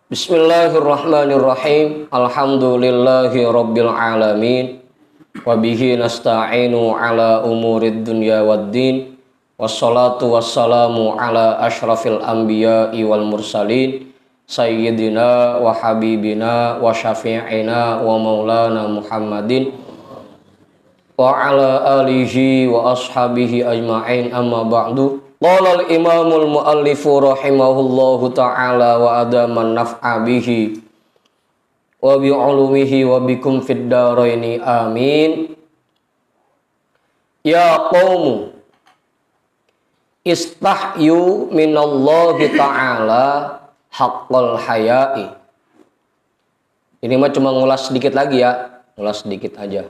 Bismillahirrahmanirrahim. Alhamdulillahi rabbil alamin. Wabihi nasta'inu ala umurid dunya waddin. Wassalatu wassalamu ala ashrafil anbiya'i wal mursalin. Sayyidina wa habibina wa syafi'ina wa maulana Muhammadin wa ala alihi wa ashabihi ajma'in, amma ba'du. Qala al-imamul muallifu rahimahullahu ta'ala wa adaman naf'a bihi wa bi'ulumihi wa bikum fid daraini amin. Ya qawmu istahyu minallahi ta'ala haqqal haya'i. Ini mah cuma ngulas sedikit lagi ya, ngulas sedikit aja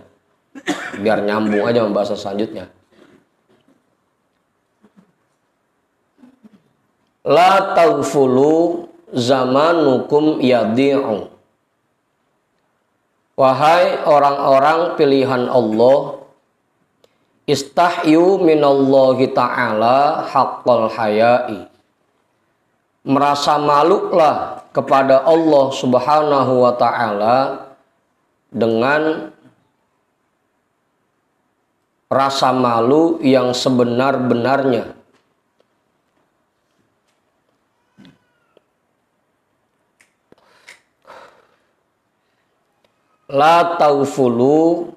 biar nyambung aja sama bahasa selanjutnya. La taghfulu zamanukum yadi'u. Wahai orang-orang pilihan Allah, istahyu minallahi ta'ala haqqal haya'i. Merasa malulah kepada Allah subhanahu wa ta'ala dengan rasa malu yang sebenar-benarnya. La taghfulu,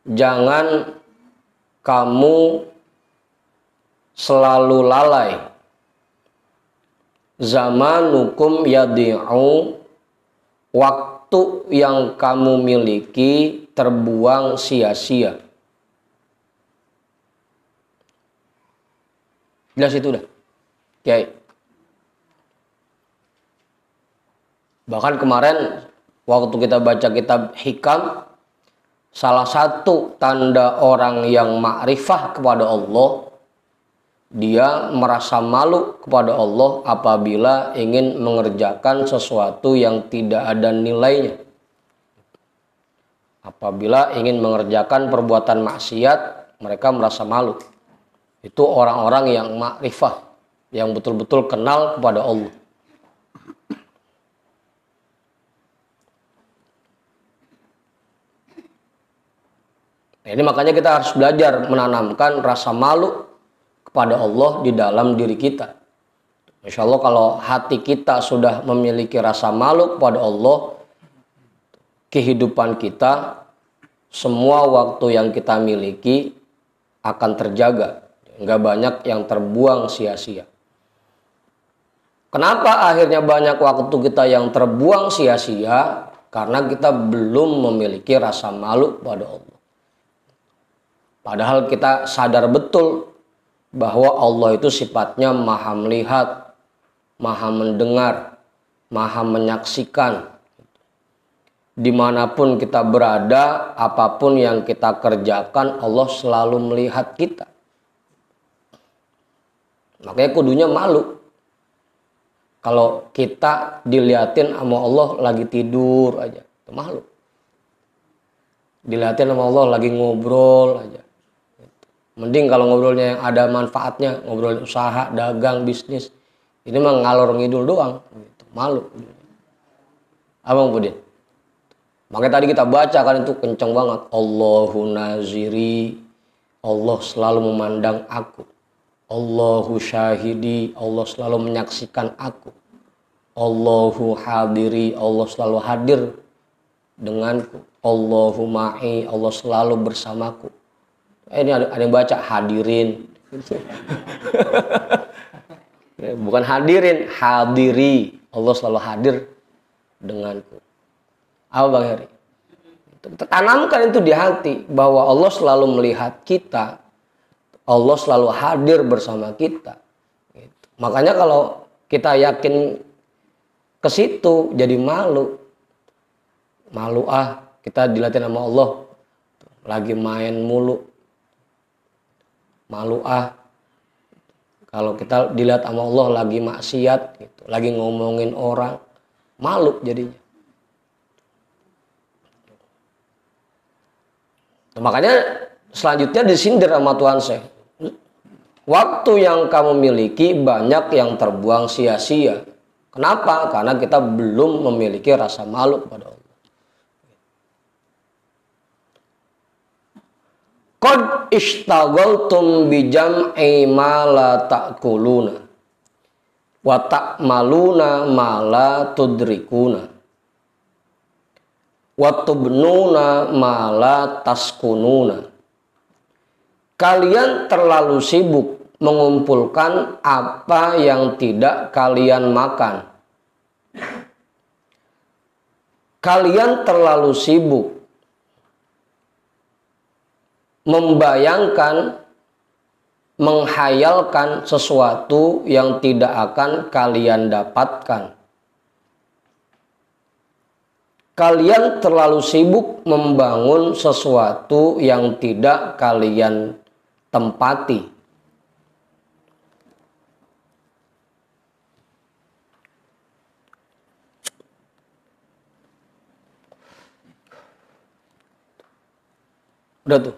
jangan kamu selalu lalai. Zamanukum yadi'u, waktu yang kamu miliki terbuang sia-sia. Jelas itu udah, Kiai. Bahkan kemarin waktu kita baca kitab Hikam, salah satu tanda orang yang ma'rifah kepada Allah, dia merasa malu kepada Allah apabila ingin mengerjakan sesuatu yang tidak ada nilainya. Apabila ingin mengerjakan perbuatan maksiat, mereka merasa malu. Itu orang-orang yang ma'rifah, yang betul-betul kenal kepada Allah. Nah, ini makanya kita harus belajar menanamkan rasa malu kepada Allah di dalam diri kita. Insya Allah kalau hati kita sudah memiliki rasa malu kepada Allah, kehidupan kita, semua waktu yang kita miliki akan terjaga. Nggak banyak yang terbuang sia-sia. Kenapa akhirnya banyak waktu kita yang terbuang sia-sia? Karena kita belum memiliki rasa malu kepada Allah. Padahal kita sadar betul bahwa Allah itu sifatnya maha melihat, maha mendengar, maha menyaksikan. Dimanapun kita berada, apapun yang kita kerjakan, Allah selalu melihat kita. Makanya kudunya malu. Kalau kita dilihatin sama Allah lagi tidur aja, malu. Dilihatin sama Allah lagi ngobrol aja. Mending kalau ngobrolnya yang ada manfaatnya, ngobrol usaha, dagang, bisnis. Ini mah ngalor ngidul doang, gitu. Malu. Abang Budin. Makanya tadi kita baca kan itu kenceng banget. Allahu naziri, Allah selalu memandang aku. Allahu syahidi, Allah selalu menyaksikan aku. Allahu hadiri, Allah selalu hadir denganku. Allahu ma'i, Allah selalu bersamaku. Ini ada yang baca hadirin. Bukan hadirin, hadiri. Allah selalu hadir denganku. Apa Bang Heri? Tanamkan itu di hati bahwa Allah selalu melihat kita. Allah selalu hadir bersama kita. Makanya kalau kita yakin ke situ jadi malu. Malu kita dilatih sama Allah. Lagi main mulu. Malu kalau kita dilihat sama Allah lagi maksiat gitu, lagi ngomongin orang, malu jadinya. Nah, makanya selanjutnya disindir sama Tuhan saya. Waktu yang kamu miliki banyak yang terbuang sia-sia. Kenapa? Karena kita belum memiliki rasa malu kepada Allah. Qad ishtaghaltum bijam'i ma la ta'kuluna wa ta'maluna ma la tudrikuna wa tubnuna ma la taskununa. Kalian terlalu sibuk mengumpulkan apa yang tidak kalian makan. Kalian terlalu sibuk membayangkan, menghayalkan sesuatu yang tidak akan kalian dapatkan. Kalian terlalu sibuk membangun sesuatu yang tidak kalian tempati. Udah tuh.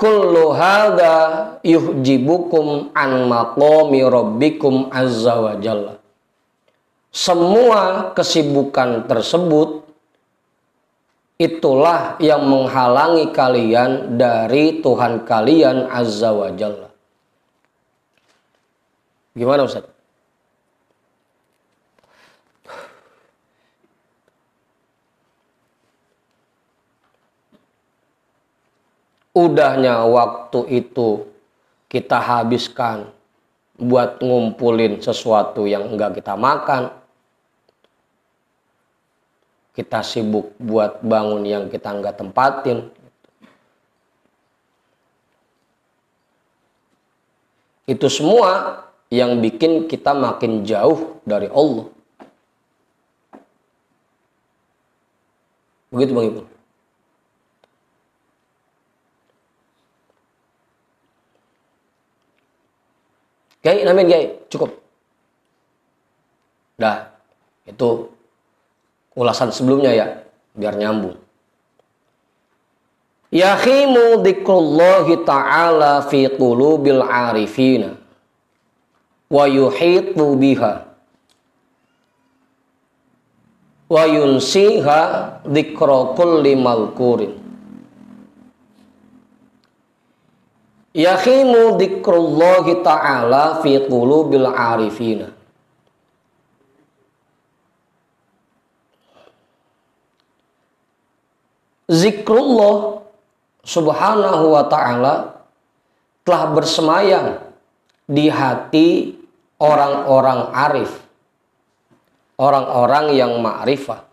Kullu hadza yuhjibukum an maqami rabbikum azza wa jalla. Semua kesibukan tersebut itulah yang menghalangi kalian dari Tuhan kalian azza wa jalla. Gimana Ustaz? Udahnya waktu itu kita habiskan buat ngumpulin sesuatu yang enggak kita makan. Kita sibuk buat bangun yang kita enggak tempatin. Itu semua yang bikin kita makin jauh dari Allah. Begitu Bang Ibu. Gai, namin Gai, cukup. Dah, itu ulasan sebelumnya ya, biar nyambung. Yahimu dzikrullahi ta'ala fi qulubil arifina wa yuhitu biha wa yunsiha dzikra kulli malkurin. Yahimu dzikrullahi ta'ala fi qulubil arifina. Zikrullah subhanahu wa ta'ala telah bersemayam di hati orang-orang arif, orang-orang yang ma'rifah.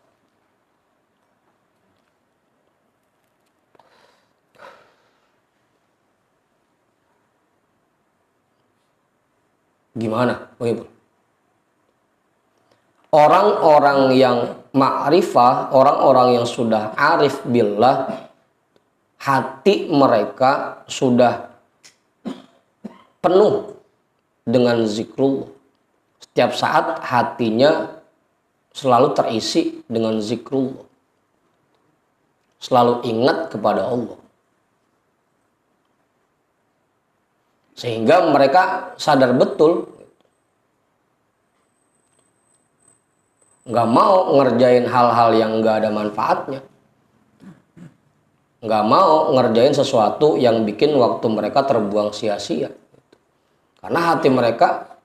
Gimana? Begitu. Orang-orang yang ma'rifah, orang-orang yang sudah arif billah, hati mereka sudah penuh dengan zikrullah. Setiap saat hatinya selalu terisi dengan zikrullah. Selalu ingat kepada Allah. Sehingga mereka sadar betul nggak mau ngerjain hal-hal yang nggak ada manfaatnya, nggak mau ngerjain sesuatu yang bikin waktu mereka terbuang sia-sia, karena hati mereka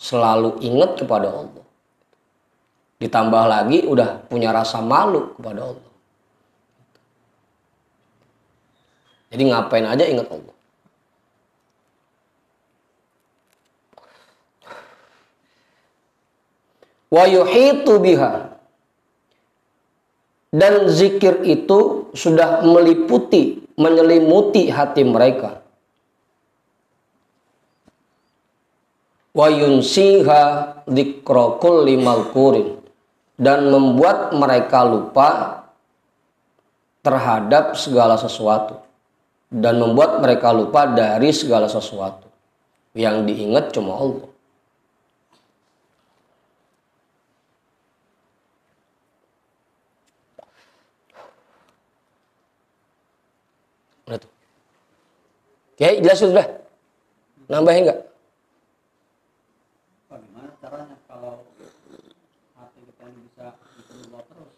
selalu ingat kepada Allah. Ditambah lagi udah punya rasa malu kepada Allah, jadi ngapain aja ingat Allah. Wa yuhitu biha, dan zikir itu sudah meliputi, menyelimuti hati mereka. Wa yunsiha dzikra kulli malkurin, dan membuat mereka lupa terhadap segala sesuatu, dan membuat mereka lupa dari segala sesuatu. Yang diingat cuma Allah. Oke, jelas sudah? Nambahin enggak? Bagaimana caranya kalau hati kita ini bisa berubah terus?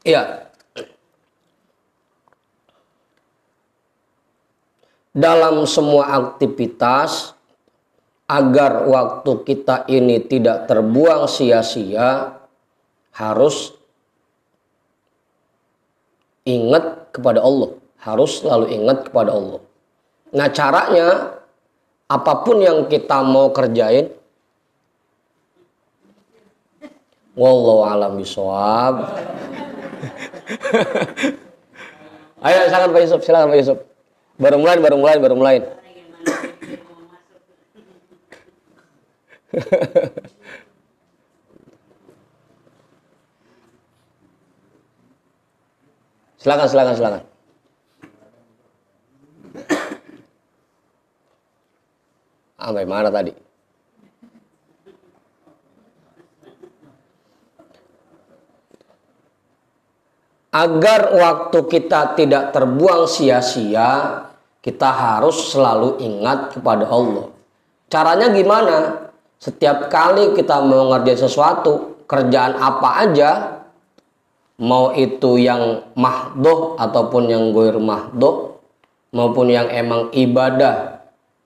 Iya. Dalam semua aktivitas, agar waktu kita ini tidak terbuang sia-sia, harus ingat kepada Allah. Harus selalu ingat kepada Allah. Nah, caranya, apapun yang kita mau kerjain, wallahu a'lam bishawab. Ayo, silakan Pak Yusuf, silakan Pak Yusuf. Baru mulai. Silakan. Sampai mana tadi? Agar waktu kita tidak terbuang sia-sia, kita harus selalu ingat kepada Allah. Caranya gimana? Setiap kali kita mau ngerjain sesuatu, kerjaan apa aja, mau itu yang mahdoh ataupun yang goir mahdoh, maupun yang emang ibadah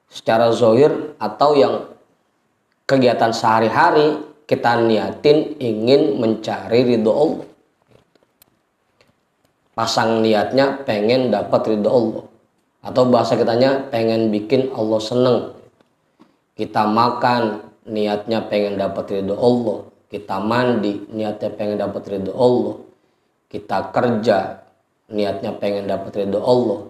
secara zohir atau yang kegiatan sehari-hari, kita niatin ingin mencari ridho Allah. Pasang niatnya pengen dapat ridho Allah, atau bahasa kitanya pengen bikin Allah seneng. Kita makan niatnya pengen dapat ridho Allah, kita mandi niatnya pengen dapat ridho Allah, kita kerja niatnya pengen dapat ridho Allah,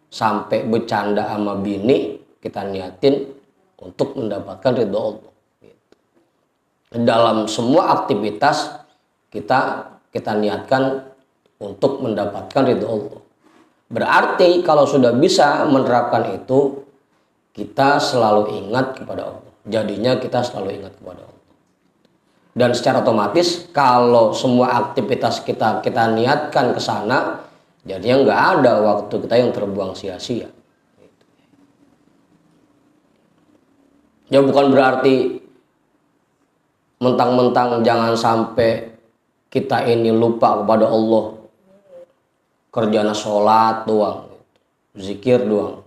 sampai bercanda sama bini kita niatin untuk mendapatkan ridho Allah. Dalam semua aktivitas kita niatkan untuk mendapatkan ridho Allah. Berarti kalau sudah bisa menerapkan itu, kita selalu ingat kepada Allah. Jadinya kita selalu ingat kepada Allah. Dan secara otomatis kalau semua aktivitas kita niatkan ke sana, jadinya nggak ada waktu kita yang terbuang sia-sia. Ya bukan berarti mentang-mentang jangan sampai kita ini lupa kepada Allah, kerjanya sholat doang, zikir doang.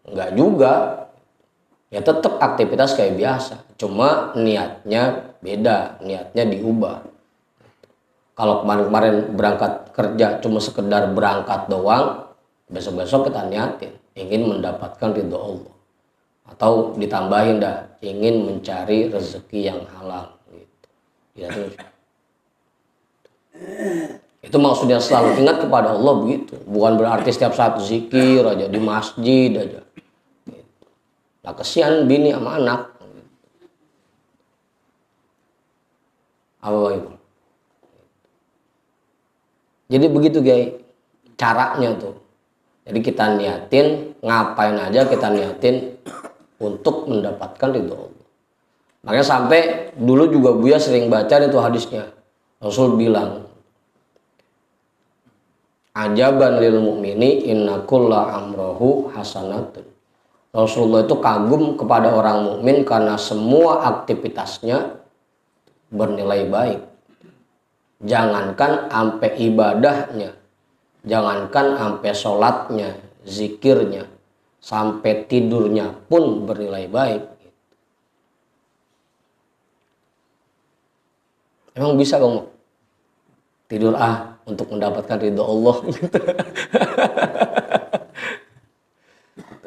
Enggak juga. Ya tetap aktivitas kayak biasa. Cuma niatnya beda, niatnya diubah. Kalau kemarin-kemarin berangkat kerja cuma sekedar berangkat doang, besok-besok kita niatin ingin mendapatkan ridho Allah. Atau ditambahin dah, ingin mencari rezeki yang halal gitu. Ya, itu maksudnya selalu ingat kepada Allah begitu. Bukan berarti setiap saat zikir aja di masjid aja. Gitu. Nah kesian bini sama anak. Apa itu? Jadi begitu guys caranya tuh. Jadi kita niatin ngapain aja kita niatin untuk mendapatkan ridho Allah. Makanya sampai dulu juga Buya sering baca itu hadisnya. Rasul bilang, ajaban lil mu'mini inna kulla amrohu hasanatun. Rasulullah itu kagum kepada orang mukmin karena semua aktivitasnya bernilai baik. Jangankan sampai ibadahnya, jangankan sampai sholatnya, zikirnya, sampai tidurnya pun bernilai baik. Emang bisa kamu tidur untuk mendapatkan ridho Allah?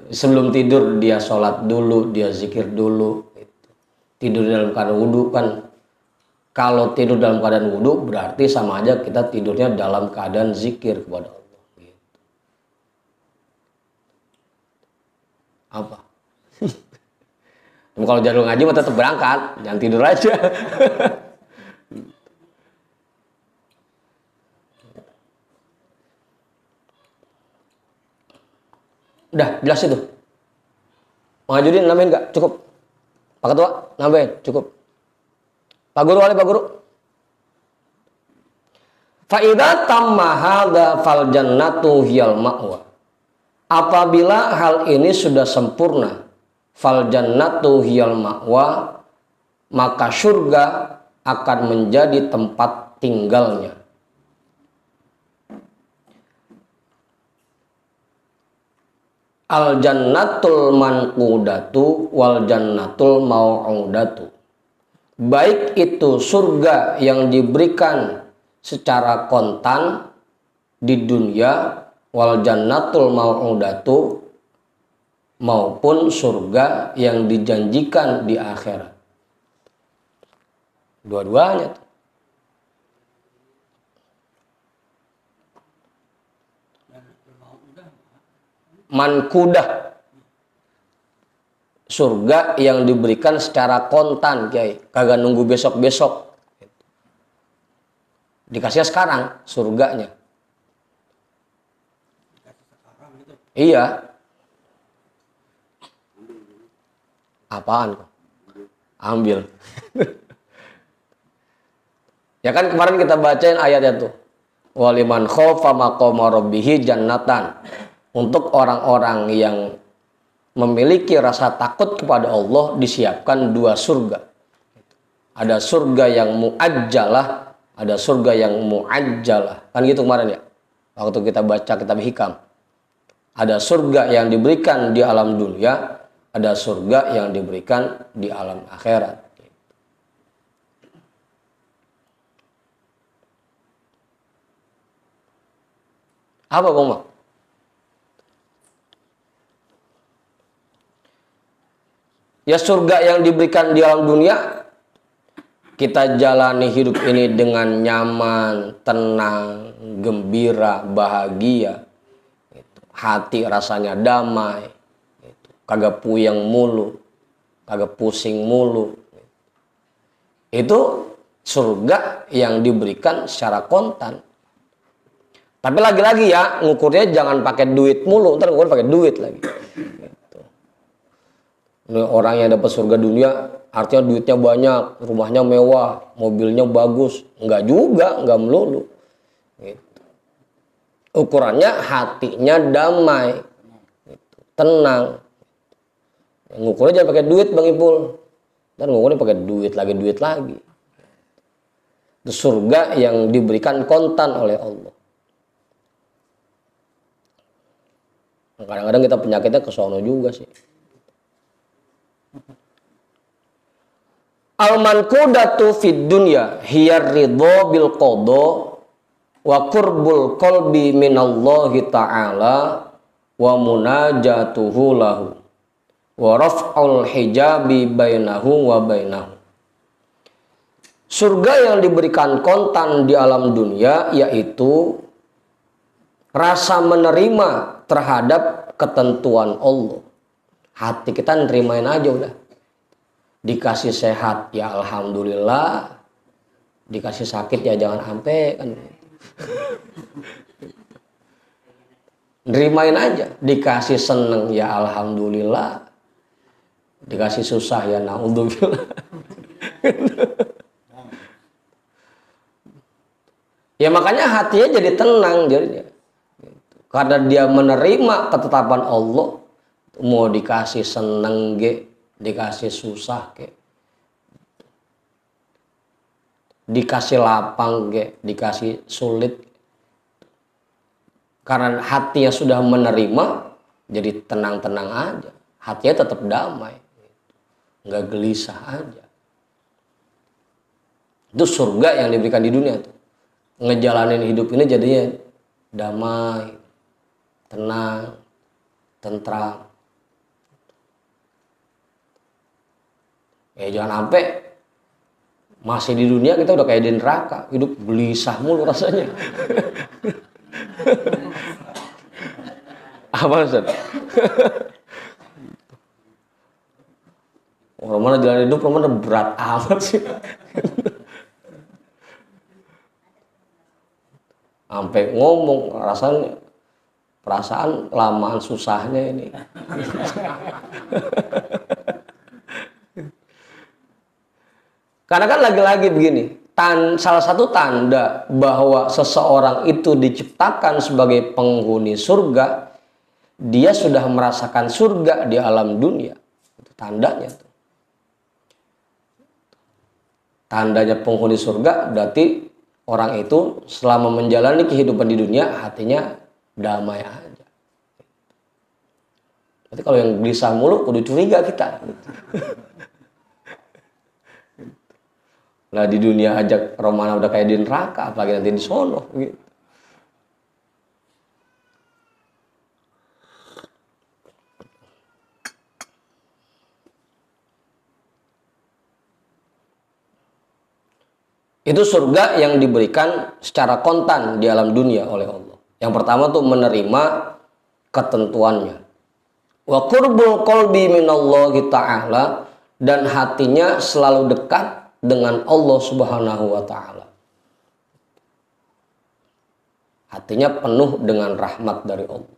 Sebelum tidur dia sholat dulu, dia zikir dulu. Tidur dalam keadaan wudhu kan. Kalau tidur dalam keadaan wudhu berarti sama aja kita tidurnya dalam keadaan zikir kepada Allah. Apa? Kalau jadwal ngaji mah tetap berangkat, jangan tidur aja. Udah jelas itu. Mengajurin nambahin nggak? Cukup. Pak Ketua nambahin cukup. Pak Guru, Pak Guru. Fa idza tamma hadza fal jannatu hiyal ma'wa. Apabila hal ini sudah sempurna, fal jannatu hiyal ma'wa, maka surga akan menjadi tempat tinggalnya. Al jannatul manqudatu wal jannatul mau'udatu. Baik itu surga yang diberikan secara kontan di dunia, wal jannatul mau'udatu, maupun surga yang dijanjikan di akhirat. Dua-duanya tuh. Mankudah, surga yang diberikan secara kontan, Kiai, kagak nunggu besok-besok. Dikasihnya sekarang surganya. Iya. Apaan kok? Ambil. Ya kan kemarin kita bacain ayatnya tuh. Waliman khofa maqama rabbih jannatan. Untuk orang-orang yang memiliki rasa takut kepada Allah disiapkan dua surga. Ada surga yang muajjalah, ada surga yang muajjalah. Kan gitu kemarin ya. Waktu kita baca kitab Hikam. Ada surga yang diberikan di alam dunia, ada surga yang diberikan di alam akhirat. Apa Bang Mak? Ya surga yang diberikan di alam dunia, kita jalani hidup ini dengan nyaman, tenang, gembira, bahagia. Hati rasanya damai, kagak puyeng mulu, kagak pusing mulu. Itu surga yang diberikan secara kontan. Tapi lagi-lagi ya, ngukurnya jangan pakai duit mulu, ntar ngukur pakai duit lagi. Gitu. Ini orang yang dapat surga dunia, artinya duitnya banyak, rumahnya mewah, mobilnya bagus. Enggak juga, enggak melulu. Gitu. Ukurannya hatinya damai, gitu, tenang. Ngukurnya jangan pakai duit Bang Ipul. Dan ngukurnya pakai duit lagi. Itu surga yang diberikan kontan oleh Allah. Kadang-kadang kita penyakitnya ke sono juga sih. Al-manqudatu fid dunya hiyar ridho bil qada wa qurbul qalbi minallahi ta'ala wa munajatuhu lahu wa raf'ul hijabi bainahu wa bainahu. Surga yang diberikan kontan di alam dunia yaitu rasa menerima terhadap ketentuan Allah. Hati kita nerimain aja udah. Dikasih sehat ya alhamdulillah, dikasih sakit ya jangan sampai kan. Nerimain aja, dikasih seneng ya alhamdulillah, dikasih susah ya naudzubillah. Ya makanya hatinya jadi tenang jadinya. Karena dia menerima ketetapan Allah, mau dikasih seneng ge, dikasih susah ge, dikasih lapang ge, dikasih sulit. Karena hatinya sudah menerima, jadi tenang-tenang aja. Hatinya tetap damai, nggak gelisah aja. Itu surga yang diberikan di dunia tuh. Ngejalanin hidup ini jadinya damai, tenang, tentram. Ya jangan sampai masih di dunia kita udah kayak di neraka, hidup gelisah mulu rasanya. Apa Ustaz? Orang mana jalan hidup, orang mana berat amat sih. Sampai ngomong rasanya perasaan lamaan susahnya ini. Karena kan lagi-lagi begini, salah satu tanda bahwa seseorang itu diciptakan sebagai penghuni surga, dia sudah merasakan surga di alam dunia. Itu tandanya tuh. Tandanya penghuni surga berarti orang itu selama menjalani kehidupan di dunia hatinya damai aja. Berarti kalau yang gelisah mulu kudu curiga kita. Nah di dunia aja romana udah kayak di neraka, apalagi nanti di sono gitu. Itu surga yang diberikan secara kontan di alam dunia oleh Allah. Yang pertama tuh menerima ketentuannya. Wa qurbul qalbi minallahi ta'ala, dan hatinya selalu dekat dengan Allah Subhanahu wa taala. Hatinya penuh dengan rahmat dari Allah.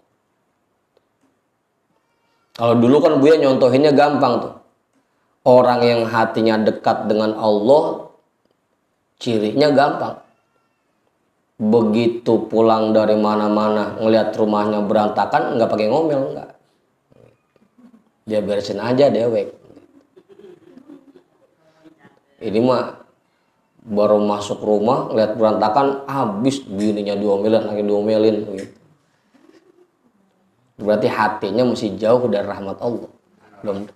Kalau dulu kan Buya nyontohinnya gampang tuh. Orang yang hatinya dekat dengan Allah, cirinya gampang. Begitu pulang dari mana-mana, ngelihat rumahnya berantakan, nggak pakai ngomel, nggak. Dia beresin aja dewek. Ini mah baru masuk rumah, ngelihat berantakan, habis bininya diomelin, lagi diomelin. Gitu. Berarti hatinya masih jauh dari rahmat Allah. Belum.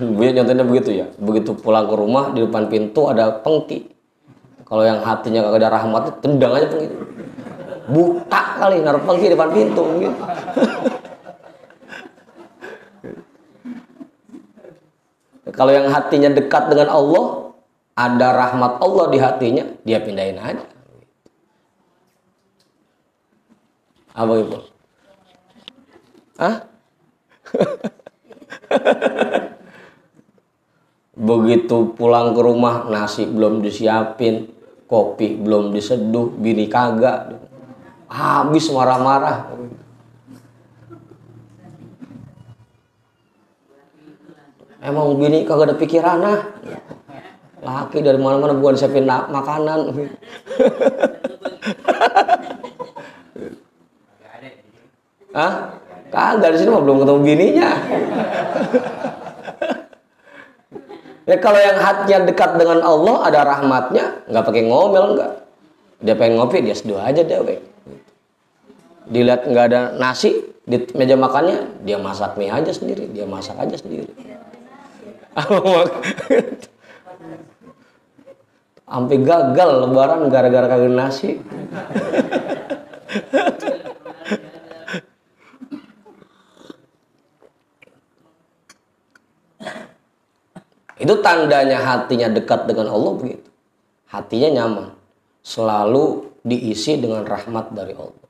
Buya contohnya begitu ya. Begitu pulang ke rumah, di depan pintu ada pengki. Kalau yang hatinya kagak ada rahmatnya, tendang aja pengki. Buta kali naruh pengki di depan pintu gitu. Kalau yang hatinya dekat dengan Allah, ada rahmat Allah di hatinya, dia pindahin aja. Apa itu? Hah? Begitu pulang ke rumah, nasi belum disiapin, kopi belum diseduh, bini kagak, habis marah-marah. Emang bini kagak ada pikiran ah. Laki dari mana-mana gua disiapin makanan. Hah? Kagak, di sini mah belum ketemu bininya. Ya kalau yang hatinya dekat dengan Allah, ada rahmatnya, nggak pakai ngomel, nggak. Dia pengen ngopi, dia seduh aja deh. Dilihat nggak ada nasi di meja makannya, dia masak mie aja sendiri, dia masak aja sendiri. Sampai gagal lebaran gara-gara kagak nasi. Itu tandanya hatinya dekat dengan Allah begitu. Hatinya nyaman. Selalu diisi dengan rahmat dari Allah.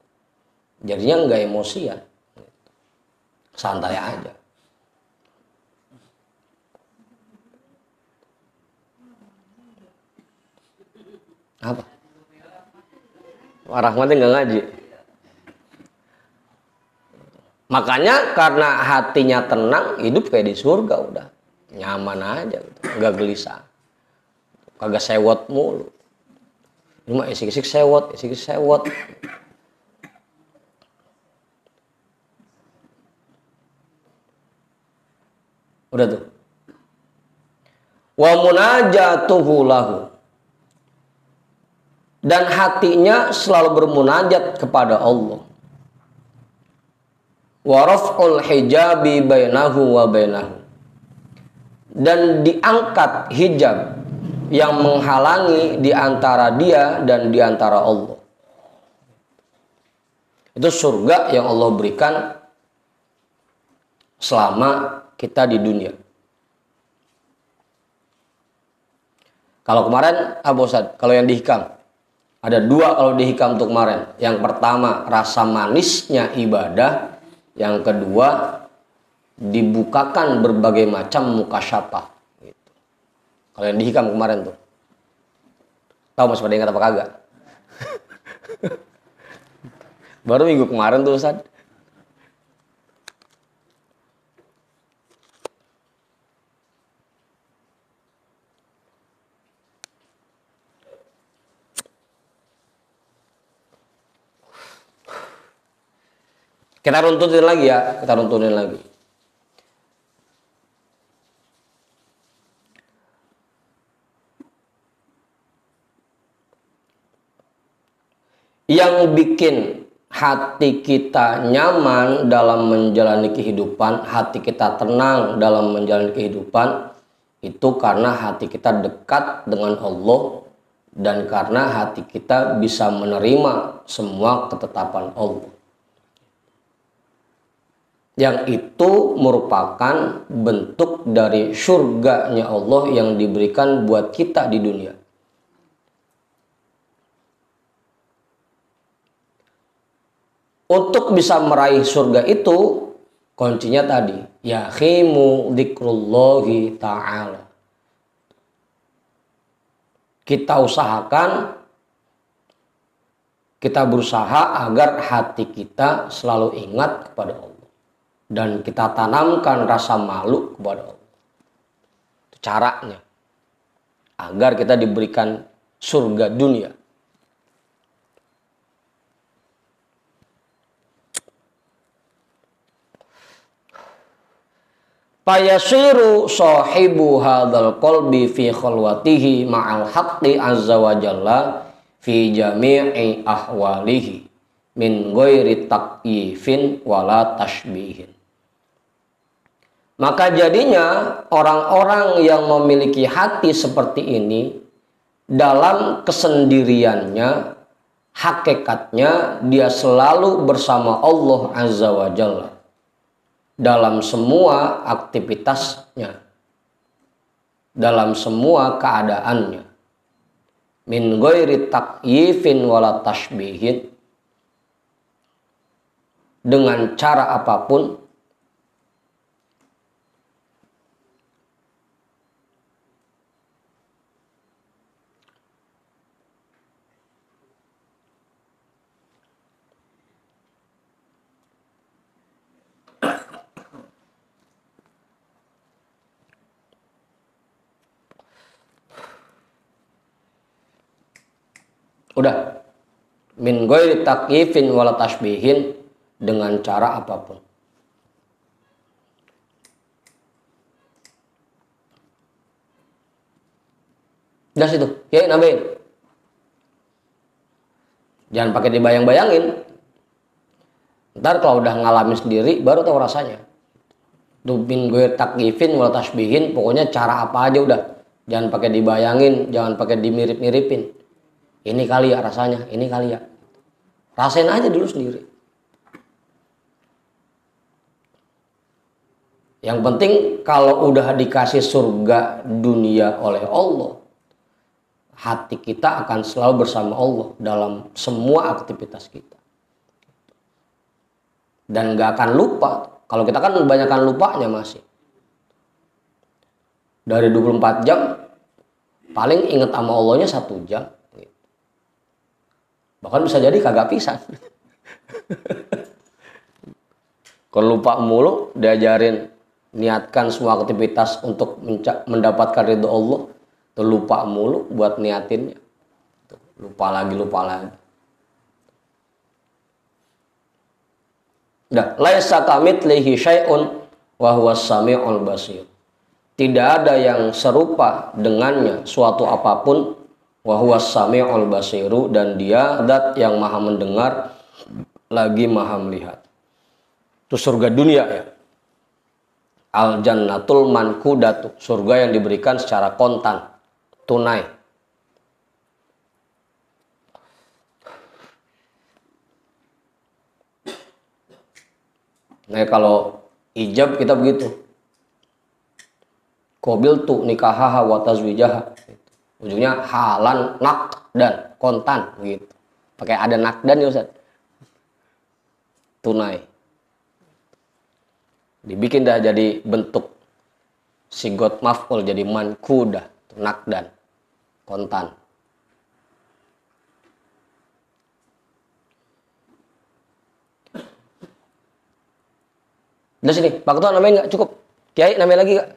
Jadinya nggak emosian. Santai aja. Apa? Rahmatnya nggak ngaji. Makanya karena hatinya tenang, hidup kayak di surga udah. Nyaman aja gitu. Nggak gelisah. Kagak sewot mulu. Ini mah isik-isik sewot, isik-isik sewot. Udah tuh. Wa munajatuhu lahu. Dan hatinya selalu bermunajat kepada Allah. Wa raf'ul hijabi bainahu wa bainahu. Dan diangkat hijab yang menghalangi di antara dia dan di antara Allah. Itu surga yang Allah berikan selama kita di dunia. Kalau kemarin, Abu Ustad, kalau yang dihikam, ada dua kalau dihikam untuk kemarin. Yang pertama, rasa manisnya ibadah. Yang kedua, dibukakan berbagai macam mukasyafah. Gitu. Kalau yang dihikam kemarin tuh. Tahu masih pada ingat apa kagak? Baru minggu kemarin tuh Ustaz. Kita runtutin lagi ya, kita runtutin lagi. Yang bikin hati kita nyaman dalam menjalani kehidupan, hati kita tenang dalam menjalani kehidupan, itu karena hati kita dekat dengan Allah dan karena hati kita bisa menerima semua ketetapan Allah. Yang itu merupakan bentuk dari surganya Allah yang diberikan buat kita di dunia. Untuk bisa meraih surga itu, kuncinya tadi, yakhimu dzikrullahi ta'ala. Kita usahakan, kita berusaha agar hati kita selalu ingat kepada Allah. Dan kita tanamkan rasa malu kepada Allah. Itu caranya. Agar kita diberikan surga dunia. Fayasiru sahibu hadzal qalbi fi khalwatihi ma'al haqqi azza wa jalla fi jami'i ahwalihi min ghairi takyifin wala tashbihin. Maka jadinya orang-orang yang memiliki hati seperti ini dalam kesendiriannya, hakikatnya dia selalu bersama Allah Azza wa Jalla dalam semua aktivitasnya, dalam semua keadaannya. Min ghairi takyifin wala tashbihin, dengan cara apapun, udah, min ghairi takyifin wala tashbihin, dengan cara apapun. Udah situ, ya nambahin. Jangan pakai dibayang-bayangin. Ntar kalau udah ngalamin sendiri baru tahu rasanya. Tuh min ghairi takyifin wala tashbihin, pokoknya cara apa aja udah. Jangan pakai dibayangin, jangan pakai dimirip-miripin. Ini kali ya rasanya, ini kali ya. Rasain aja dulu sendiri. Yang penting kalau udah dikasih surga dunia oleh Allah, hati kita akan selalu bersama Allah dalam semua aktivitas kita. Dan gak akan lupa. Kalau kita kan kebanyakan lupanya masih. Dari 24 jam, paling inget sama Allahnya 1 jam. Bahkan bisa jadi kagak pisan. Kalau lupa mulu, diajarin niatkan semua aktivitas untuk mendapatkan ridho Allah, tuh lupa mulu buat niatinnya. Tuh, lupa lagi. Dah, laisa kamitslihi syai'un wa huwas samiul basir. Tidak ada yang serupa dengannya suatu apapun, wa huwas samiul basiru, dan dia zat yang maha mendengar lagi maha melihat. Itu surga dunia ya. Al jannatul mankudatu, surga yang diberikan secara kontan, tunai. Nah kalau ijab kita begitu. Qabil tu nikahaha wa tazwijaha. Ujungnya halan nak dan kontan gitu. Pakai ada nak dan ya Ustaz. Tunai. Dibikin dah jadi bentuk sigot maf'ul, jadi mankudah, nak dan kontan. Udah sini, Pak Ketua namanya nggak cukup. Kiai namanya lagi nggak?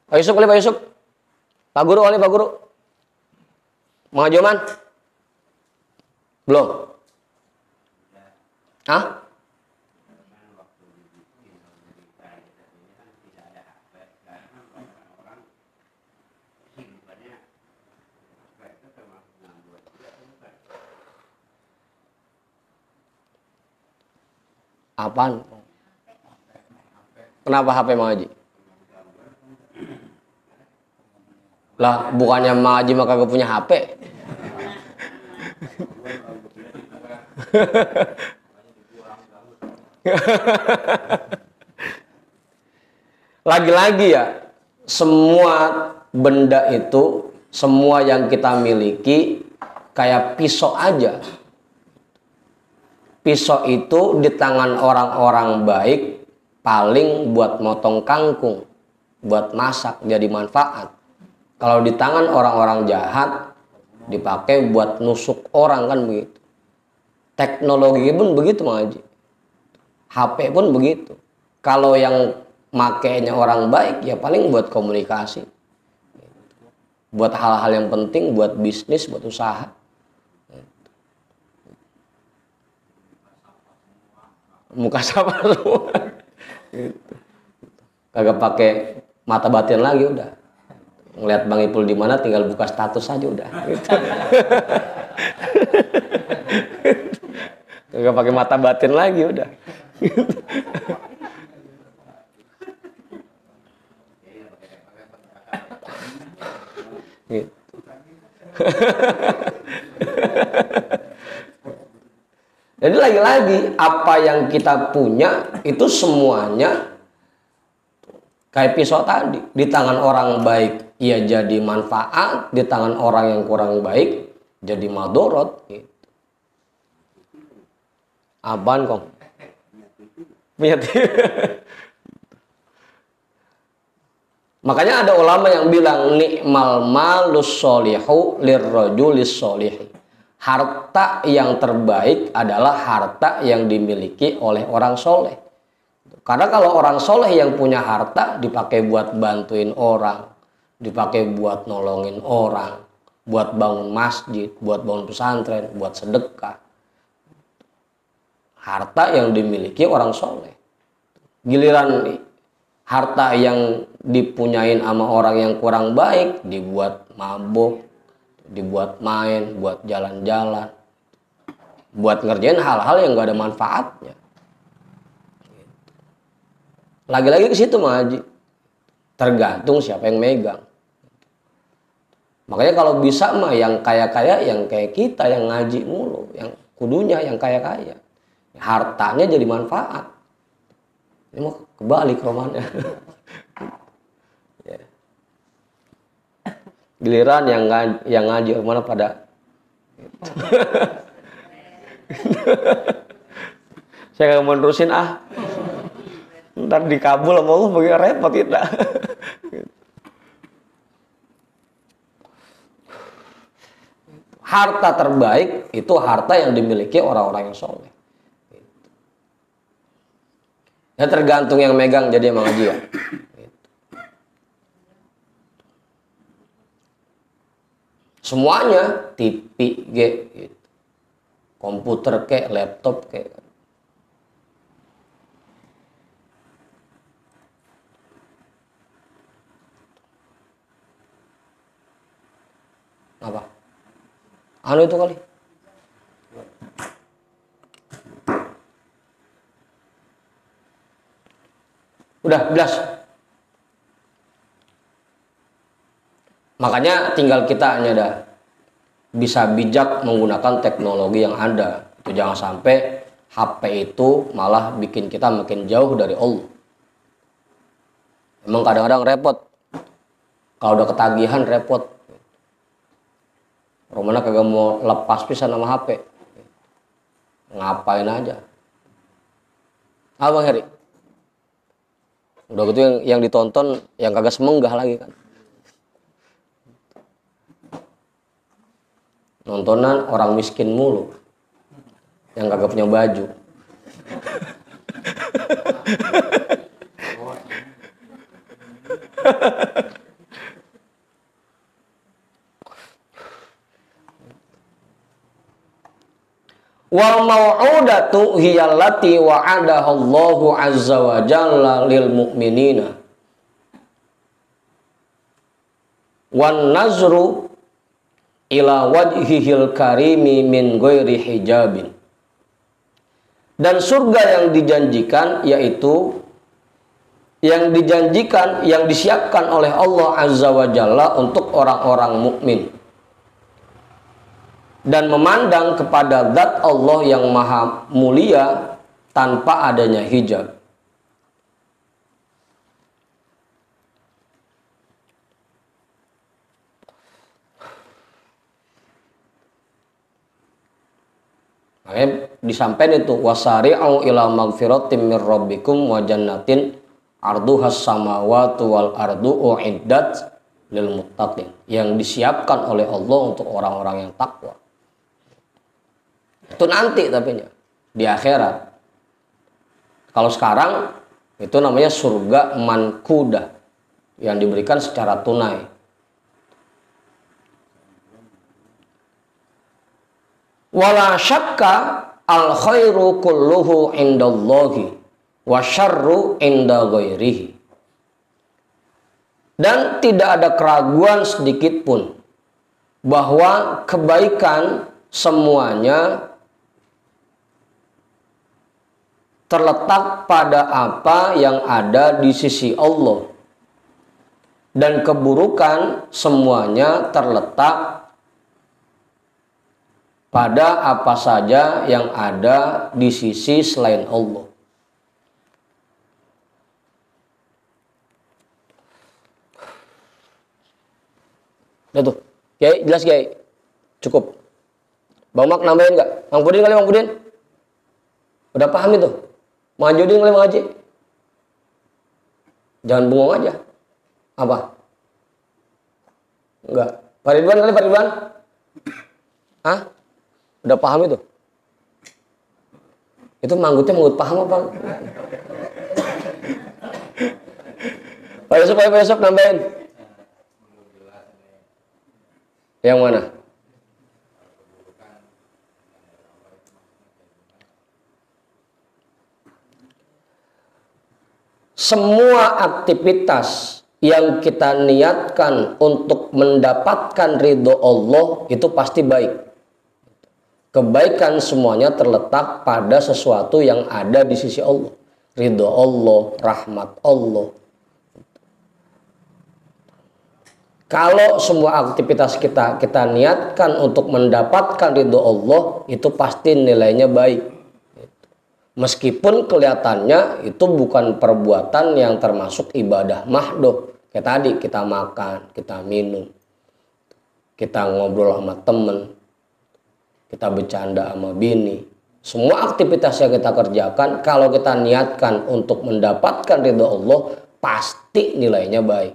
Pak Yusuf kali, Pak Yusuf. Pak Guru kali, Pak Guru. Mang Joman? Belum? Hah? Apaan? Kenapa HP Mang Haji? Lah bukannya Mang Haji mah kagak punya HP. Lagi-lagi ya, semua benda itu, semua yang kita miliki kayak pisau aja. Pisau itu di tangan orang-orang baik paling buat motong kangkung, buat masak jadi manfaat. Kalau di tangan orang-orang jahat dipakai buat nusuk orang, kan begitu. Teknologi pun begitu Mang Haji. HP pun begitu. Kalau yang makainya orang baik ya paling buat komunikasi, buat hal-hal yang penting, buat bisnis, buat usaha. Muka sama semua. Kagak pakai mata batin lagi, udah ngeliat Bang Ipul di mana tinggal buka status aja udah. Kagak pakai mata batin lagi udah. Gitu. Jadi lagi-lagi apa yang kita punya itu semuanya kayak pisau tadi, di tangan orang baik ia jadi manfaat, di tangan orang yang kurang baik jadi madorot. Gitu. Apaan kong? Punya Makanya ada ulama yang bilang ni'mal malus solihu lirrajulis solihi. Harta yang terbaik adalah harta yang dimiliki oleh orang soleh. Karena kalau orang soleh yang punya harta dipakai buat bantuin orang, dipakai buat nolongin orang, buat bangun masjid, buat bangun pesantren, buat sedekah. Harta yang dimiliki orang soleh. Giliran harta yang dipunyain sama orang yang kurang baik dibuat mabuk, dibuat main, buat jalan-jalan, buat ngerjain hal-hal yang gak ada manfaatnya. Lagi-lagi ke situ Mang Haji, tergantung siapa yang megang. Makanya kalau bisa mah yang kaya-kaya, yang kayak kita yang ngaji mulu, yang kudunya yang kaya-kaya, hartanya jadi manfaat. Ini mau kebalik romannya. Ya. Giliran yang ngaji mana pada saya nggak mau nerusin ntar dikabul sama Allah bagi repot kita. Harta terbaik itu harta yang dimiliki orang-orang yang soleh. Ya tergantung yang megang jadi Mang Haji ya. Semuanya, TV, gitu. Komputer ke, laptop ke. Apa? Anu itu kali. Udah, belas. Makanya tinggal kita hanya dah bisa bijak menggunakan teknologi yang ada. Itu jangan sampai HP itu malah bikin kita makin jauh dari Allah. Emang kadang-kadang repot. Kalau udah ketagihan repot. Romana kagak mau lepas pisan sama HP. Ngapain aja. Bang Heri? Udah gitu yang ditonton yang kagak semenggah lagi kan. Nontonan orang miskin mulu. Yang kagak punya baju. Wal mau'udatu hiyallati wa'adaha Allahu azza wa jalla lil mu'minina. Wan nazru ila wajhihil karimi min ghairi hijabin. Dan surga yang dijanjikan yaitu yang dijanjikan, yang disiapkan oleh Allah Azza wa Jalla untuk orang-orang mukmin dan memandang kepada zat Allah yang maha mulia tanpa adanya hijab. Makanya disampaikan itu wasari'u ila magfiratim mir rabbikum wa jannatin arduhas samawati wal ardu uiddat lil muttaqin, yang disiapkan oleh Allah untuk orang-orang yang takwa. Itu nanti tapi di akhirat. Kalau sekarang itu namanya surga mankudah yang diberikan secara tunai. Wala syakka al khairu kulluhu indallahi wa syarru inda ghairihi. Dan tidak ada keraguan sedikit pun bahwa kebaikan semuanya terletak pada apa yang ada di sisi Allah, dan keburukan semuanya terletak pada apa saja yang ada di sisi selain Allah. Udah tuh, Kiai, jelas Kiai? Cukup. Bang Mak nambahin nggak? Bang Pudin kali, Bang Pudin? Udah paham itu? Bang Jodin kali, Bang Haji? Jangan bengong aja. Apa? Enggak. Pak Ridwan kali, Pak Ridwan? Hah? Udah paham itu? Itu manggutnya manggut paham apa? Pak Yusuf nambahin. Yang mana? Semua aktivitas yang kita niatkan untuk mendapatkan ridho Allah itu pasti baik. Kebaikan semuanya terletak pada sesuatu yang ada di sisi Allah. Ridho Allah, rahmat Allah. Kalau semua aktivitas kita niatkan untuk mendapatkan ridho Allah, itu pasti nilainya baik. Meskipun kelihatannya itu bukan perbuatan yang termasuk ibadah mahdoh. Kayak tadi kita makan, kita minum, kita ngobrol sama temen, kita bercanda sama bini. Semua aktivitas yang kita kerjakan, kalau kita niatkan untuk mendapatkan ridho Allah, pasti nilainya baik.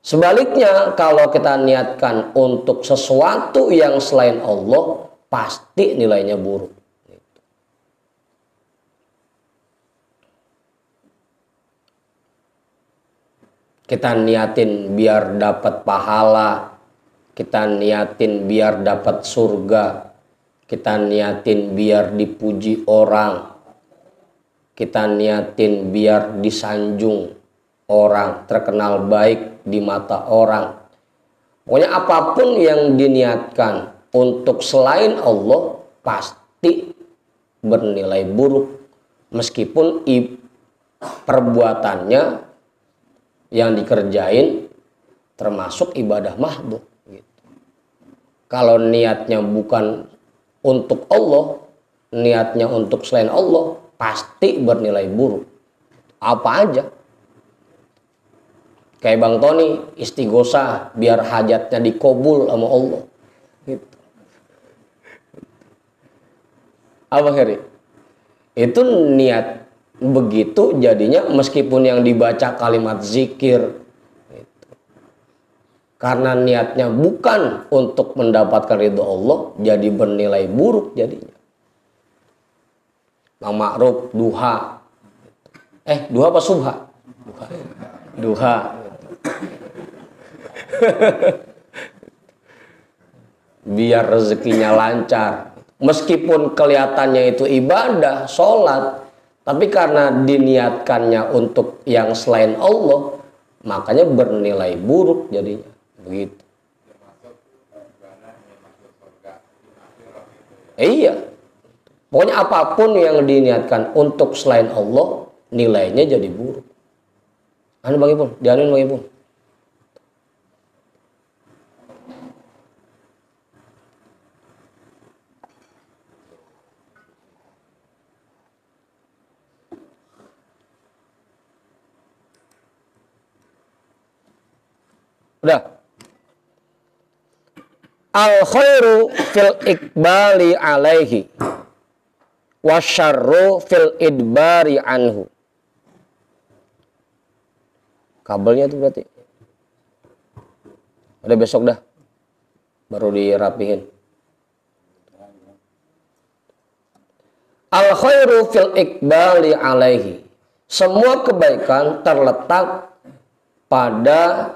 Sebaliknya, kalau kita niatkan untuk sesuatu yang selain Allah, pasti nilainya buruk. Kita niatin biar dapat pahala, kita niatin biar dapat surga, kita niatin biar dipuji orang, kita niatin biar disanjung orang, terkenal baik di mata orang. Pokoknya apapun yang diniatkan untuk selain Allah pasti bernilai buruk, meskipun perbuatannya yang dikerjain termasuk ibadah mahdoh. Kalau niatnya bukan untuk Allah, niatnya untuk selain Allah, pasti bernilai buruk. Apa aja. Kayak Bang Tony, istighosah biar hajatnya dikabul sama Allah. Gitu. Apa Heri? Itu niat begitu jadinya, meskipun yang dibaca kalimat zikir. Karena niatnya bukan untuk mendapatkan ridho Allah, jadi bernilai buruk jadinya. Bang Ma'ruf duha. Duha apa subha? Duha. Biar rezekinya lancar. Meskipun kelihatannya itu ibadah, sholat, tapi karena diniatkannya untuk yang selain Allah, makanya bernilai buruk jadinya. Begitu. Iya. Pokoknya apapun yang diniatkan untuk selain Allah, nilainya jadi buruk. Anu Bang Ipul, dianuin Bang Ipul. Udah. Al khairu fil ikbali alaihi wasyarru fil idbari anhu. Kabelnya tuh berarti. Udah besok dah. Baru dirapihin. Al khairu fil ikbali alaihi. Semua kebaikan terletak pada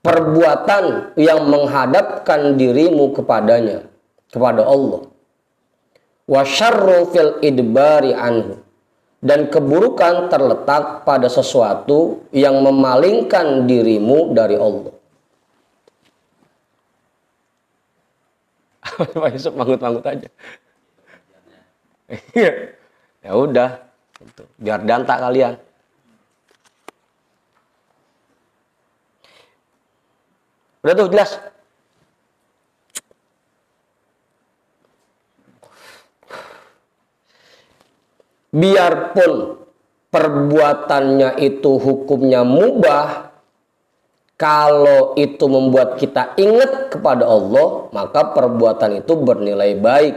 perbuatan yang menghadapkan dirimu kepadanya, kepada Allah. Wa syarru fil idbari anhu. Dan keburukan terletak pada sesuatu yang memalingkan dirimu dari Allah. Pak Yusuf manggut-manggut aja. Ya udah, biar dantak kalian. Udah tuh jelas. Biarpun perbuatannya itu hukumnya mubah, kalau itu membuat kita ingat kepada Allah, maka perbuatan itu bernilai baik.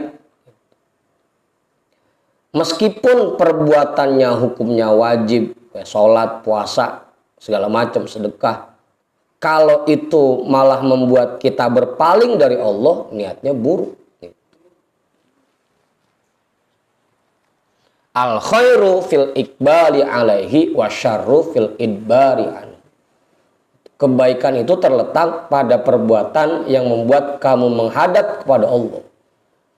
Meskipun perbuatannya hukumnya wajib, sholat, puasa, segala macam, sedekah, kalau itu malah membuat kita berpaling dari Allah, niatnya buruk. Al khairu fil ikbali alaihi wa syarru fil idbari anhu. Kebaikan itu terletak pada perbuatan yang membuat kamu menghadap kepada Allah.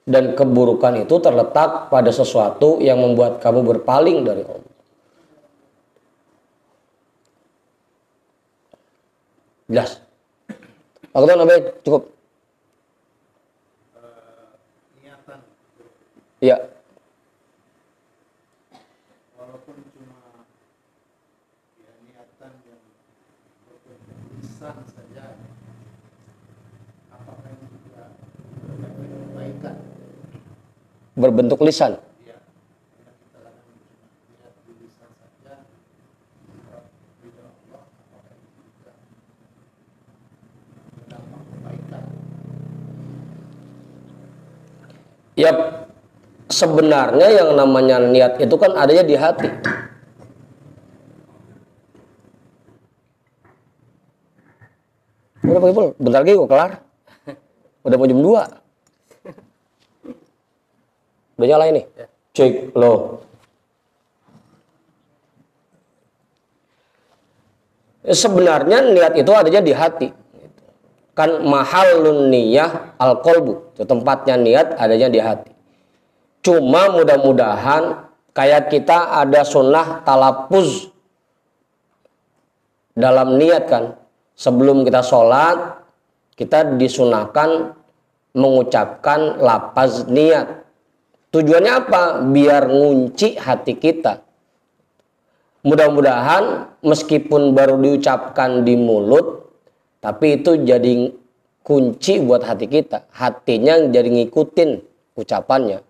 Dan keburukan itu terletak pada sesuatu yang membuat kamu berpaling dari Allah. Jelas? Aku tahu namanya cukup. Niatan. Iya. Walaupun cuma ya, niatan yang lisan saja, apakah ini juga kebaikan? Berbentuk lisan. Ya, karena kita kadang cuma niat di lisan saja, tidak Allah, apakah ini juga berdampak kebaikan? Ya, sebenarnya yang namanya niat itu kan adanya di hati. Udah Pak Ipul, bentar lagi kok kelar. Udah mau jam 2. Udah nyala ini? Cek loh. Sebenarnya niat itu adanya di hati. Kan mahalun niyah al-qalbu. Tempatnya niat adanya di hati. Cuma mudah-mudahan kayak kita ada sunnah talapuz dalam niat kan. Sebelum kita sholat, kita disunahkan mengucapkan lapaz niat. Tujuannya apa? Biar ngunci hati kita. Mudah-mudahan meskipun baru diucapkan di mulut, tapi itu jadi kunci buat hati kita. Hatinya jadi ngikutin ucapannya.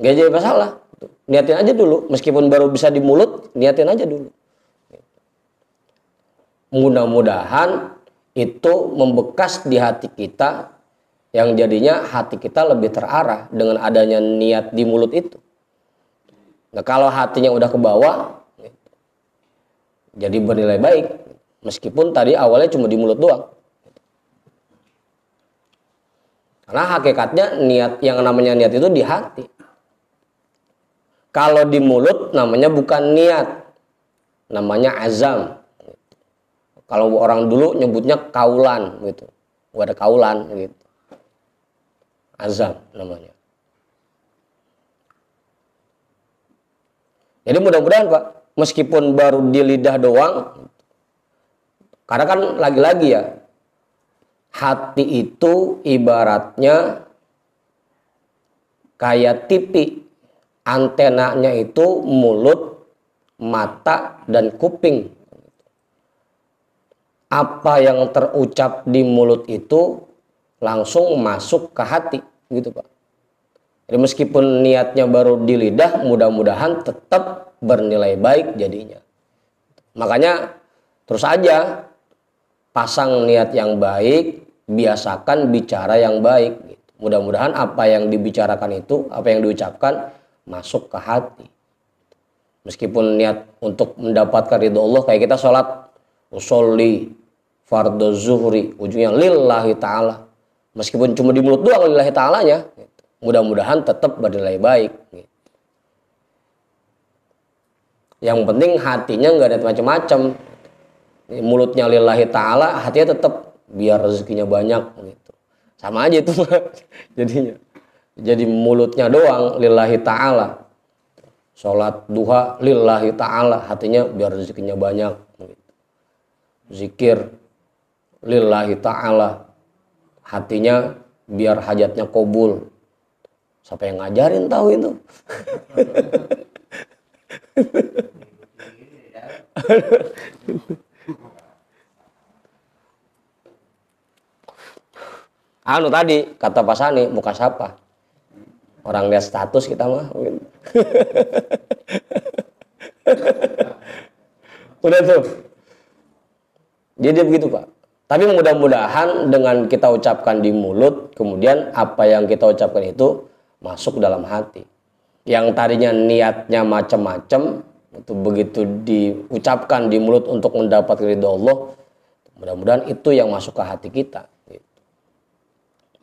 Nggak jadi masalah. Niatin aja dulu. Meskipun baru bisa di mulut, niatin aja dulu. Mudah-mudahan itu membekas di hati kita, yang jadinya hati kita lebih terarah dengan adanya niat di mulut itu. Nah kalau hatinya udah ke bawah, jadi bernilai baik. Meskipun tadi awalnya cuma di mulut doang. Karena hakikatnya niat, yang namanya niat itu di hati. Kalau di mulut namanya bukan niat, namanya azam. Kalau orang dulu nyebutnya kaulan gitu. Gak ada kaulan gitu. Azam namanya. Jadi mudah-mudahan Pak, meskipun baru di lidah doang, karena kan lagi-lagi ya, hati itu ibaratnya kayak TV. Antenanya itu mulut, mata, dan kuping. Apa yang terucap di mulut itu langsung masuk ke hati, gitu Pak. Jadi meskipun niatnya baru di lidah, mudah-mudahan tetap bernilai baik jadinya. Makanya terus aja pasang niat yang baik, biasakan bicara yang baik. Gitu. Mudah-mudahan apa yang dibicarakan itu, apa yang diucapkan masuk ke hati. Meskipun niat untuk mendapatkan ridho Allah, kayak kita sholat usolli fardhu zuhri, ujungnya lillahi ta'ala. Meskipun cuma di mulut doang lillahi ta'alanya, gitu. Mudah-mudahan tetap bernilai baik. Gitu. Yang penting hatinya nggak ada macam-macam. Mulutnya lillahi ta'ala, hatinya tetap biar rezekinya banyak. Gitu. Sama aja itu jadinya. Jadi mulutnya doang lillahi ta'ala. Sholat duha lillahi ta'ala, hatinya biar rezekinya banyak. Gitu. Zikir lillahi ta'ala, hatinya biar hajatnya kabul. Siapa yang ngajarin tahu itu? Anu tadi kata Pak Sani, muka siapa? Orang lihat status kita mah. Udah tuh. Jadi begitu Pak. Tapi mudah-mudahan dengan kita ucapkan di mulut, kemudian apa yang kita ucapkan itu masuk dalam hati. Yang tadinya niatnya macam-macam, itu begitu diucapkan di mulut untuk mendapat ridho Allah, mudah-mudahan itu yang masuk ke hati kita.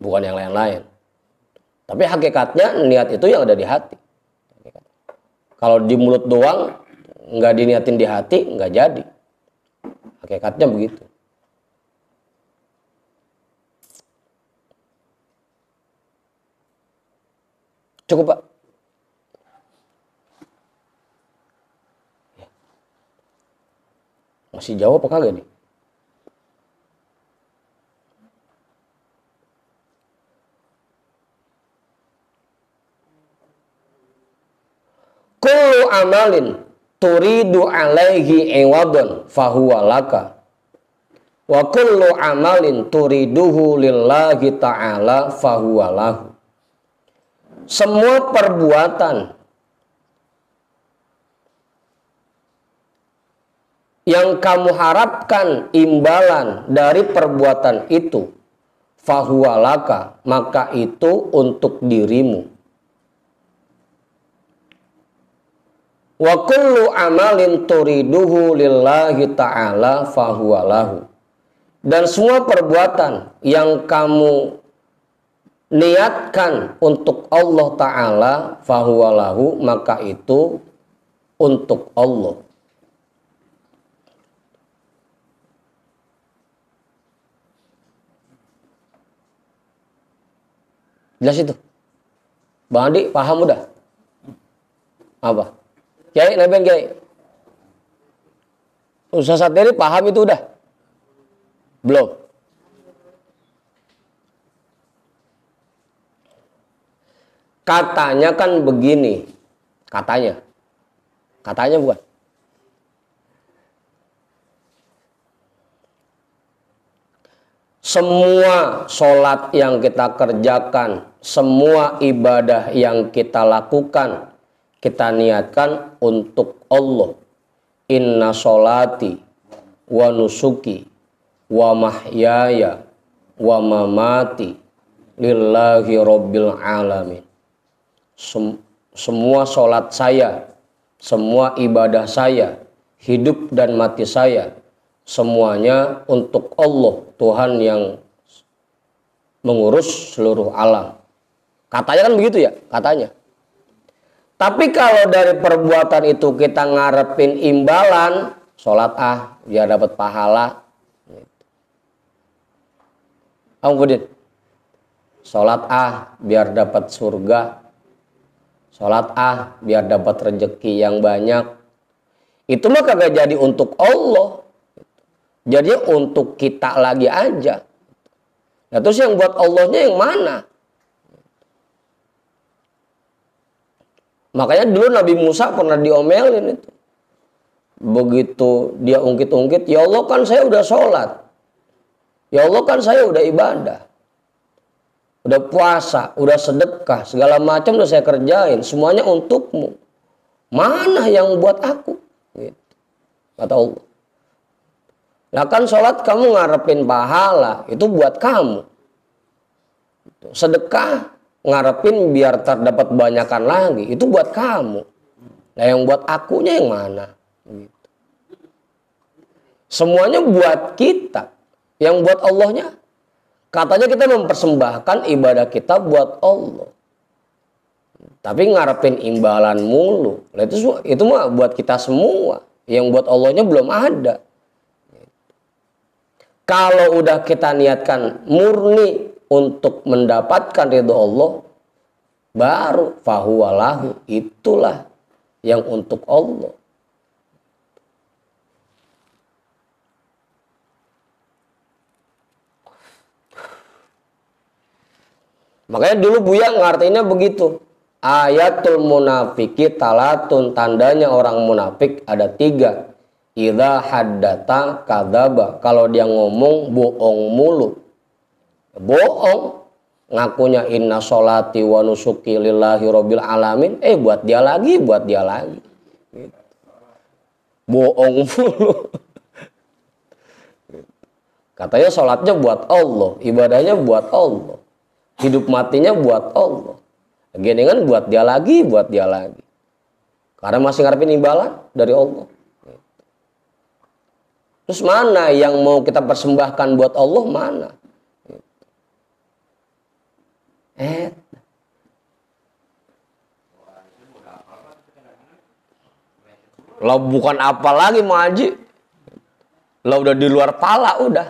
Bukan yang lain-lain. Tapi hakikatnya niat itu yang ada di hati. Kalau di mulut doang, nggak diniatin di hati, nggak jadi. Hakikatnya begitu. Cukup Pak. Masih jawab apa kagak nih? Kullu amalin turidu alaihi iwadun fahuwa laka. Wa kullu amalin turiduhu lillahi ta'ala fahuwa lahu. Semua perbuatan yang kamu harapkan imbalan dari perbuatan itu, fahuwa laka, maka itu untuk dirimu. Wa kullu amalin turiduhu lillahi ta'ala fahuwa lahu. Dan semua perbuatan yang kamu niatkan untuk Allah Ta'ala fahuwa lahu, maka itu untuk Allah. Jelas itu? Bang Andi paham udah? Apa? Kiai, nebeng Kiai. Ustaz Satiri paham itu udah? Belum? Katanya kan begini. Katanya. Katanya bukan. Semua sholat yang kita kerjakan, semua ibadah yang kita lakukan, kita niatkan untuk Allah. Inna sholati wa nusuki wa mahyaya wa mamati lillahi rabbil alamin. Semua sholat saya, semua ibadah saya, hidup dan mati saya, semuanya untuk Allah, Tuhan yang mengurus seluruh alam. Katanya kan begitu ya, katanya. Tapi kalau dari perbuatan itu kita ngarepin imbalan, sholat biar dapat pahala. Ampun, sholat biar dapat surga. Sholat biar dapat rezeki yang banyak. Itu mah kagak jadi untuk Allah. Jadi untuk kita lagi aja. Nah terus yang buat Allahnya yang mana? Makanya dulu Nabi Musa pernah diomelin itu. Begitu dia ungkit-ungkit, ya Allah kan saya udah sholat. Ya Allah kan saya udah ibadah. Udah puasa, udah sedekah, segala macam udah saya kerjain. Semuanya untukmu. Mana yang buat aku? Gitu. Kata Allah. Nah kan sholat kamu ngarepin pahala, itu buat kamu. Sedekah ngarepin biar terdapat banyakan lagi, itu buat kamu. Nah yang buat akunya yang mana? Gitu. Semuanya buat kita. Yang buat Allahnya, katanya kita mempersembahkan ibadah kita buat Allah. Tapi ngarepin imbalan mulu. Nah, itu mah buat kita semua. Yang buat Allahnya belum ada. Kalau udah kita niatkan murni untuk mendapatkan ridho Allah, baru fahuwalahu, itulah yang untuk Allah. Makanya dulu Buya ngartinya begitu. Ayatul munafiki talatun, tandanya orang munafik ada 3. Idza haddata kadzaba, kalau dia ngomong bohong mulu. Bohong, ngakunya inna sholati wa nusuki lillahi rabbil alamin, buat dia lagi gitu. Bohong mulu. Katanya sholatnya buat Allah, ibadahnya buat Allah, hidup matinya buat Allah. Gini kan buat dia lagi. Karena masih ngarepin imbalan dari Allah. Terus mana yang mau kita persembahkan buat Allah, mana? Lah bukan apa lagi Mau Haji. Lah udah di luar pala udah.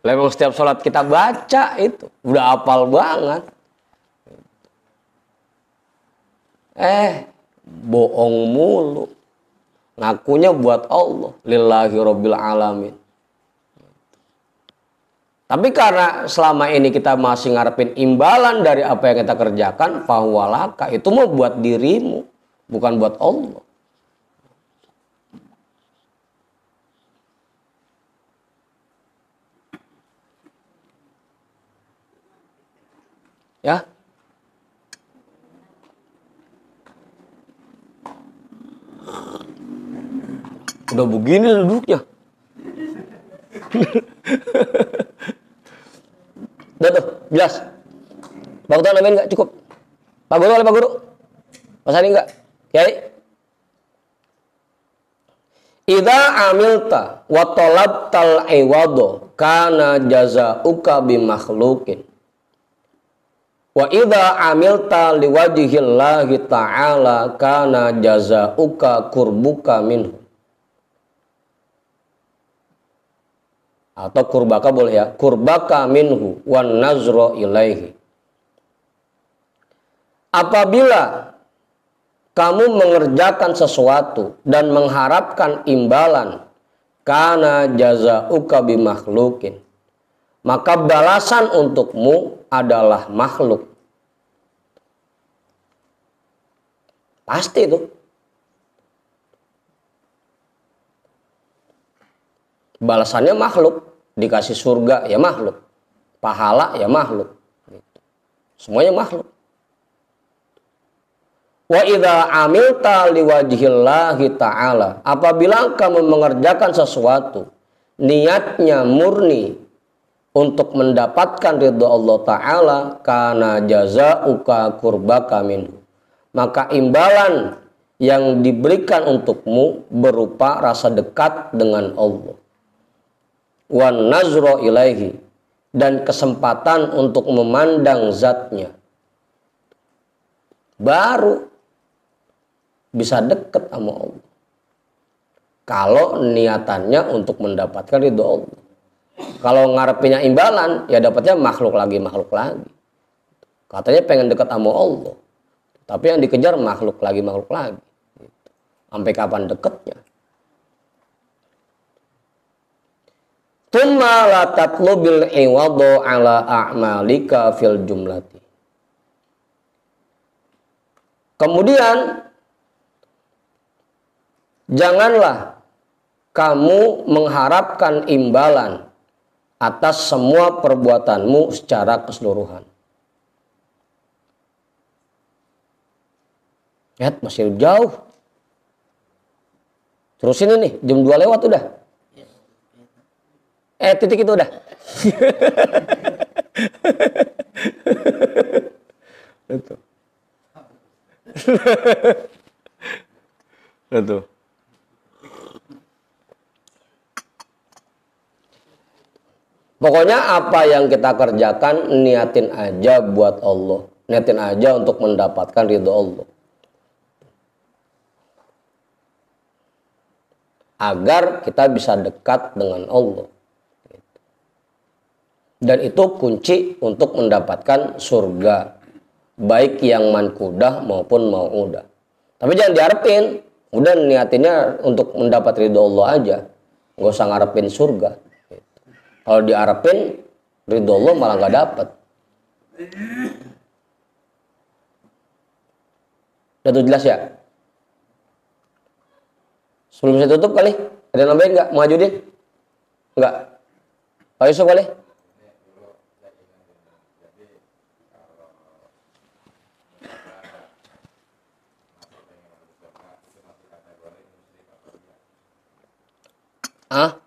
Lah emang setiap sholat kita baca itu udah hafal banget. Bohong mulu. Ngakunya buat Allah, lillahi rabbil alamin. Tapi karena selama ini kita masih ngarepin imbalan dari apa yang kita kerjakan, fahuwalaka, itu mau buat dirimu, bukan buat Allah. Ya. Udah begini duduknya. Udah tuh, jelas. Pak Guru namain nggak cukup? Pak Guru, Pak Guru. Mas Ani nggak? Kiai? Idza amilta wa talabtal iwado kana jazauka bimakhluqin. Wa idza amilta liwajhillahi ta'ala kana jazauka kurbuka minhu. Atau kurbaka boleh ya, kurbaka minhu wan nazro ilaihi. Apabila kamu mengerjakan sesuatu dan mengharapkan imbalan, kana jazauka bimakhluqin, maka balasan untukmu adalah makhluk. Pasti itu. Balasannya makhluk. Dikasih surga ya makhluk, pahala ya makhluk, semuanya makhluk. Wa idza amilta liwajhillahi ta'ala, apabila kamu mengerjakan sesuatu niatnya murni untuk mendapatkan ridho Allah Ta'ala, kana jazauka kurbaka minhu, maka imbalan yang diberikan untukmu berupa rasa dekat dengan Allah, wan nazro ilaihi, dan kesempatan untuk memandang zatnya, baru bisa dekat sama Allah. Kalau niatannya untuk mendapatkan ridho Allah. Kalau ngarepinnya imbalan, ya dapatnya makhluk lagi. Katanya pengen dekat sama Allah, tapi yang dikejar makhluk lagi. Sampai kapan dekatnya? Tsumma la tatlubil iwadu ala a'malika fil jumlati. Kemudian janganlah kamu mengharapkan imbalan atas semua perbuatanmu secara keseluruhan. Lihat, masih jauh. Terusin ini, jam 2 lewat udah. Titik itu udah. Itu. Itu. Pokoknya apa yang kita kerjakan niatin aja buat Allah. Niatin aja untuk mendapatkan ridho Allah. Agar kita bisa dekat dengan Allah. Dan itu kunci untuk mendapatkan surga. Baik yang mankudah maupun mau'udah. Tapi jangan diharapin. Udah niatinnya untuk mendapat ridho Allah aja. Nggak usah ngarepin surga. Kalau diharapin ridho Allah malah nggak dapat. Udah tuh jelas ya? Sebelum saya tutup kali, ada yang nambahin nggak? Mau ngajuin? Nggak? Pak Yusuf kali? Ah?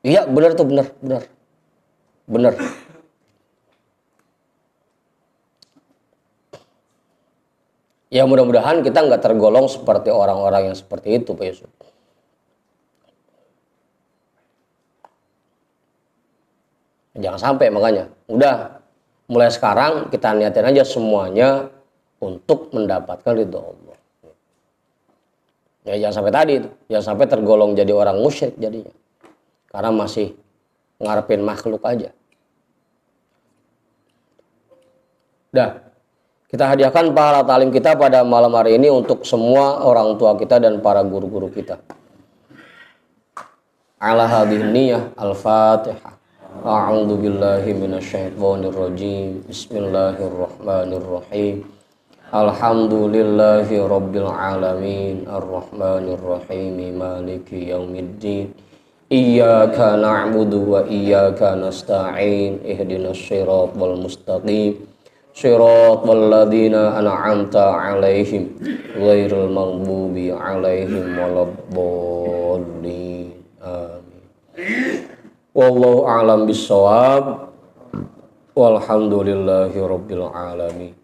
Iya, benar tuh, benar. Ya mudah-mudahan kita nggak tergolong seperti orang-orang yang seperti itu, Pak Yusuf. Jangan sampai, makanya. Udah, mulai sekarang kita niatin aja semuanya untuk mendapatkan ridho Allah. Ya jangan sampai tadi itu, jangan sampai tergolong jadi orang musyrik jadinya. Karena masih ngarepin makhluk aja. Dah, kita hadiahkan pahala talim kita pada malam hari ini untuk semua orang tua kita dan para guru-guru kita. Ala hadhihi niyyah al-Fatihah. A'udzu billahi minasyaitonir rajim. Bismillahirrahmanirrahim. Alhamdulillahi rabbil alamin arrahmanir rahim maliki yaumiddin. Iyyaka na'budu wa iyyaka nasta'in ihdinas siratal mustaqim siratal ladzina an'amta 'alaihim ghairil maghdubi 'alaihim waladdallin. Amin. Wallahu a'lam bissawab. Walhamdulillahi rabbil alamin.